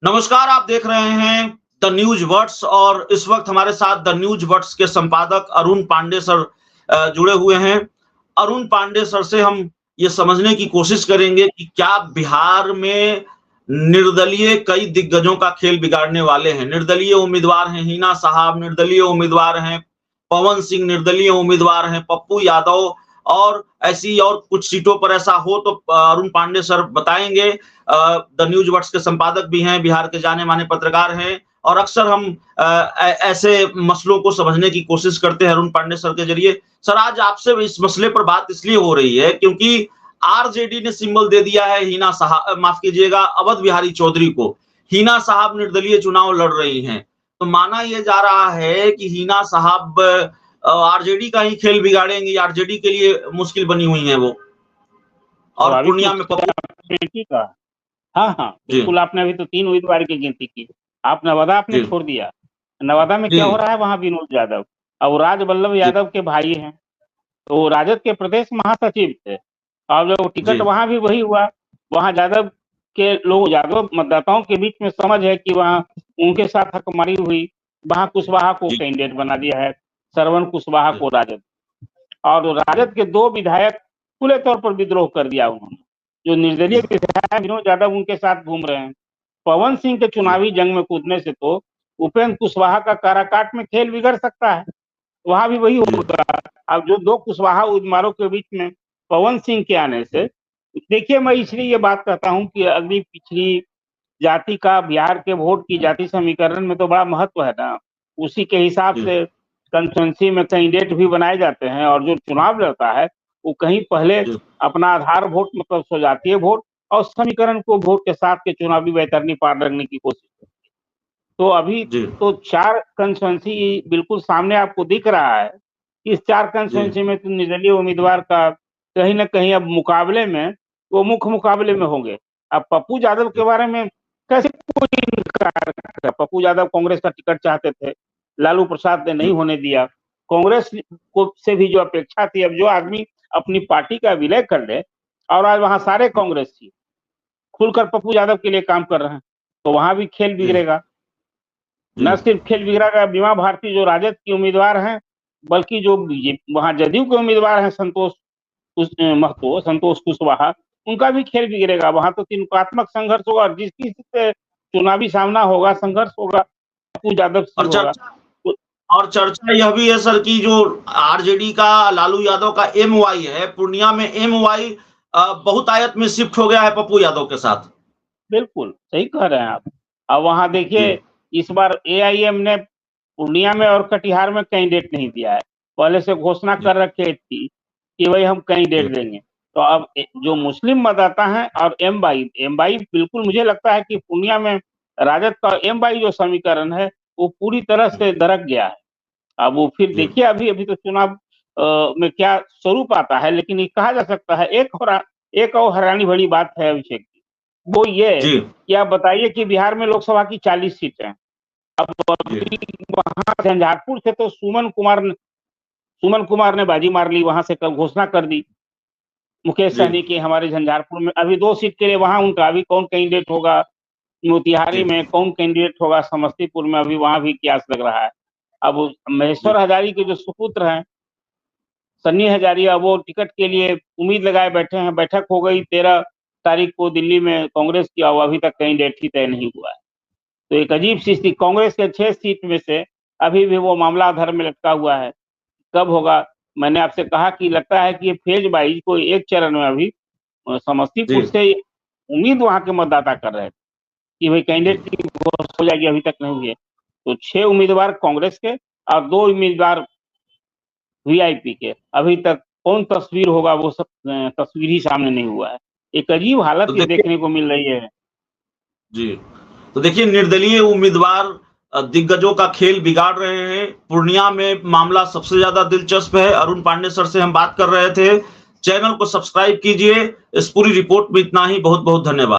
नमस्कार, आप देख रहे हैं द न्यूज वर्ड्स और इस वक्त हमारे साथ द न्यूज वर्ड्स के संपादक अरुण पांडे सर जुड़े हुए हैं। अरुण पांडे सर से हम ये समझने की कोशिश करेंगे कि क्या बिहार में निर्दलीय कई दिग्गजों का खेल बिगाड़ने वाले हैं। निर्दलीय उम्मीदवार हैं हिना साहब, निर्दलीय उम्मीदवार हैं पवन सिंह, निर्दलीय उम्मीदवार हैं पप्पू यादव और ऐसी और कुछ सीटों पर ऐसा हो तो अरुण पांडे सर बताएंगे। द न्यूज वर्ड्स के संपादक भी हैं, बिहार के जाने माने पत्रकार हैं और अक्सर हम ऐसे मसलों को समझने की कोशिश करते हैं अरुण पांडे सर के जरिए। सर, आज आपसे इस मसले पर बात इसलिए हो रही है क्योंकि आरजेडी ने सिंबल दे दिया है हिना साहब, माफ कीजिएगा, अवध बिहारी चौधरी को। हिना साहब निर्दलीय चुनाव लड़ रही हैं, तो माना यह जा रहा है कि हिना साहब आरजेडी का ही खेल बिगाड़ेंगी, आरजेडी के लिए मुश्किल बनी हुई है वो। और पूर्णिया में का हाँ, बिल्कुल। आपने अभी तो 3 उम्मीदवार की गिनती की, आप नवादा आपने छोड़ दिया। नवादा में क्या हो रहा है, वहाँ विनोद यादव और राज वल्लभ यादव के भाई हैं, तो राजद के प्रदेश महासचिव थे और जो टिकट वहाँ भी वही हुआ। वहाँ यादव के लोग, यादव मतदाताओं के बीच में समझ है कि वहाँ उनके साथ हकमारी हुई। वहाँ कुशवाहा को कैंडिडेट बना दिया है, श्रवण कुशवाहा को राजद, और राजद के 2 विधायक खुले तौर पर विद्रोह कर दिया उन्होंने। जो निर्दलीय विधायक विनोद यादव उनके साथ घूम रहे हैं। पवन सिंह के चुनावी जंग में कूदने से तो उपेंद्र कुशवाहा का काराकाट में खेल बिगड़ सकता है, वहां भी वही होगा। अब जो 2 कुशवाहा उम्मीदवारों के बीच में पवन सिंह के आने से, देखिए, मैं इसलिए ये बात कहता हूं कि अगली पिछड़ी जाति का बिहार के वोट की जाति समीकरण में तो बड़ा महत्व है ना। उसी के हिसाब से कंस्टिट्यूंसी में कैंडिडेट भी बनाए जाते हैं और जो चुनाव लड़ता है वो कहीं पहले अपना आधार वोट, मतलब स्वजातीय वोट और समीकरण को वोट के साथ के चुनावी वैतरणी पार लगने की कोशिश करती है। तो अभी तो 4 कंस्टिट्यूंसी बिल्कुल सामने आपको दिख रहा है। इस 4 कंस्टिट्यूंसी में तो निर्दलीय उम्मीदवार का कहीं ना कहीं अब मुकाबले में, वो मुख्य मुकाबले में होंगे। अब पप्पू यादव के बारे में कैसे कोई इनकार करेगा? पप्पू यादव कांग्रेस का टिकट चाहते थे, लालू प्रसाद ने नहीं होने दिया। कांग्रेस को से भी जो अपेक्षा थी, अब जो आदमी अपनी पार्टी का विलय कर ले और आज वहां सारे कांग्रेसी खुलकर पप्पू यादव के लिए काम कर रहे हैं, तो वहां भी खेल बिगड़ेगा। न सिर्फ खेल बिगड़ेगा, बीमा भारती जो राजद की उम्मीदवार हैं, बल्कि जो वहां जदयू के उम्मीदवार हैं संतोष महतो, संतोष कुशवाहा, उनका भी खेल बिगड़ेगा। वहां तो त्रिकोणात्मक संघर्ष होगा और जिस किसी से चुनावी सामना होगा, संघर्ष होगा, पप्पू यादव से होगा। और चर्चा यह भी है सर कि जो आरजेडी का लालू यादव का एमवाई है, पूर्णिया में एमवाई बहुतायत में शिफ्ट हो गया है पप्पू यादव के साथ। बिल्कुल सही कह रहे हैं आप। अब वहां देखिए, इस बार एआईएम ने पूर्णिया में और कटिहार में कैंडिडेट नहीं दिया है। पहले से घोषणा कर रखी थी कि भाई हम कैंडिडेट देंगे। तो अब जो मुस्लिम मतदाता हैं और एमवाई बिल्कुल, मुझे लगता है कि पूर्णिया में राजद का एमवाई जो समीकरण है वो पूरी तरह से दरक गया है। अब वो फिर देखिए, अभी तो चुनाव में क्या स्वरूप आता है, लेकिन ये कहा जा सकता है एक और हैरानी भरी बात है अभिषेक जी, वो ये कि आप बताइए कि बिहार में लोकसभा की 40 सीटें हैं। अब वहां झंझारपुर से तो सुमन कुमार ने बाजी मार ली, वहां से कल घोषणा कर दी मुकेश सहनी की हमारे झंझारपुर में अभी 2 सीट के लिए। वहां उनका अभी कौन कैंडिडेट होगा, मोतिहारी में कौन कैंडिडेट होगा, समस्तीपुर में अभी वहां भी क्यास लग रहा है। अब महेश्वर हजारी के जो सुपुत्र हैं सन्नी हजारिया, वो टिकट के लिए उम्मीद लगाए बैठे हैं। बैठक हो गई 13 तारीख को दिल्ली में कांग्रेस की, और अभी तक कैंडिडेट ही तय नहीं हुआ है। तो एक अजीब सी स्थिति, कांग्रेस के 6 सीट में से अभी भी वो मामला अधर में लटका हुआ है। कब होगा? मैंने आपसे कहा कि लगता है कि ये फेज वाइज कोई एक चरण में अभी समस्तीपुर से उम्मीद वहां के मतदाता कर रहे थे कि भाई कैंडिडेट की घोषणा हो जाएगी, अभी तक नहीं हुई है। तो 6 उम्मीदवार कांग्रेस के और 2 उम्मीदवार वीआईपी के, अभी तक कौन तस्वीर होगा वो सब तस्वीर ही सामने नहीं हुआ है। एक अजीब हालत तो देखने को मिल रही है जी। तो देखिए, निर्दलीय उम्मीदवार दिग्गजों का खेल बिगाड़ रहे हैं। पूर्णिया में मामला सबसे ज्यादा दिलचस्प है। अरुण पांडे सर से हम बात कर रहे थे। चैनल को सब्सक्राइब कीजिए। इस पूरी रिपोर्ट में इतना ही। बहुत बहुत धन्यवाद।